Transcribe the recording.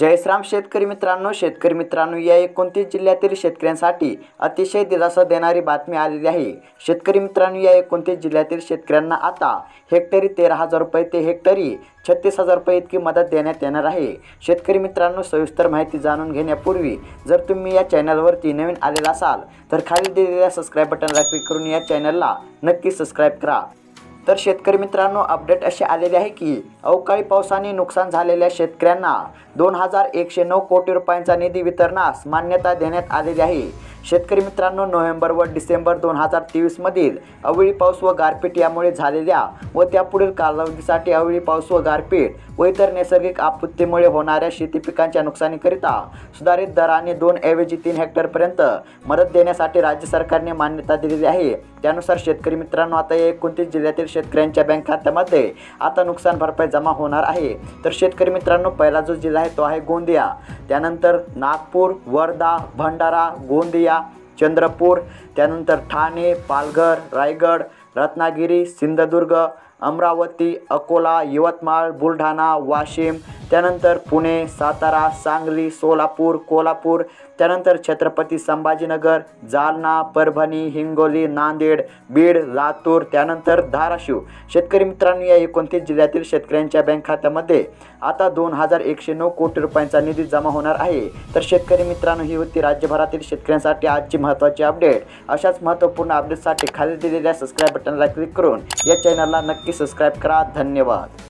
जय श्रीराम शेतकरी मित्रांनो या 29 जिल्ह्यातील शेतकऱ्यांसाठी अतिशय दिलासा देणारी बातमी आलेली आहे। शेतकरी मित्रांनो या 29 जिल्ह्यातील शेतकऱ्यांना आता हेक्टरी 13,000 रुपये ते हेक्टरी 36,000 रुपये इतकी मदत देण्यात येणार आहे। शेतकरी मित्रांनो सविस्तर माहिती जाणून घेण्यापूर्वी जर तुम्ही या चॅनलवरती नवीन आलेला असाल तर खाली दिलेल्या सबस्क्राइब बटनला क्लिक करून या चॅनलला नक्की सबस्क्राइब करा। तर शेतकरी मित्रांनो अपडेट असे आलेले आहे की अवकाळी पावसाने नुकसान झालेल्या शेतकऱ्यांना 2,109 कोटी रुपयांचा निधी वितरणास मान्यता देण्यात आलेली आहे। शेतकरी मित्रांनो नोव्हेंबर व डिसेंबर 2023 मधील अवळी पाऊस व गारपीट यामुळे झालेल्या व त्यापुढील कालावधीसाठी अवळी पाऊस व गारपीट व इतर नैसर्गिक आपत्तीमुळे होणाऱ्या शेती पिकांच्या नुकसानीकरिता सुधारित दराने 2 ऐवजी 3 हेक्टरपर्यंत मदत देण्यासाठी राज्य सरकारने मान्यता दिलेली आहे। त्यानुसार शेतकरी मित्रांनो आता 29 जिल्ह्यातील शेतकऱ्यांच्या बँक खात्यामध्ये आता नुकसान भरपाई जमा होणार आहे। तर शेतकरी मित्रांनो पहिला जो जिल्हा आहे तो आहे गोंदिया, त्यानंतर नागपूर, वर्धा, भंडारा, गोंदिया, चंद्रपूर, त्यानंतर ठाणे, पालघर, रायगड, रत्नागिरी, सिंधुदुर्ग, अमरावती, अकोला, यवतमाळ, बुलढाणा, वाशिम, त्यानंतर पुणे, सातारा, सांगली, सोलापूर, कोल्हापूर, त्यानंतर छत्रपती संभाजीनगर, जालना, परभणी, हिंगोली, नांदेड, बीड, लातूर, त्यानंतर धाराशिव। शेतकरी मित्रांनो या 29 जिल्ह्यातील शेतकऱ्यांच्या बँक खात्यामध्ये आता 2,109 कोटी रुपयांचा निधी जमा होणार आहे। तर शेतकरी मित्रांनो ही होती राज्यभरातील शेतकऱ्यांसाठी आजची महत्त्वाची अपडेट। अशाच महत्त्वपूर्ण अपडेटसाठी खाली दिलेल्या सबस्क्राइब बटनला क्लिक करून या चॅनलला नक्की सबस्क्राइब करा। धन्यवाद।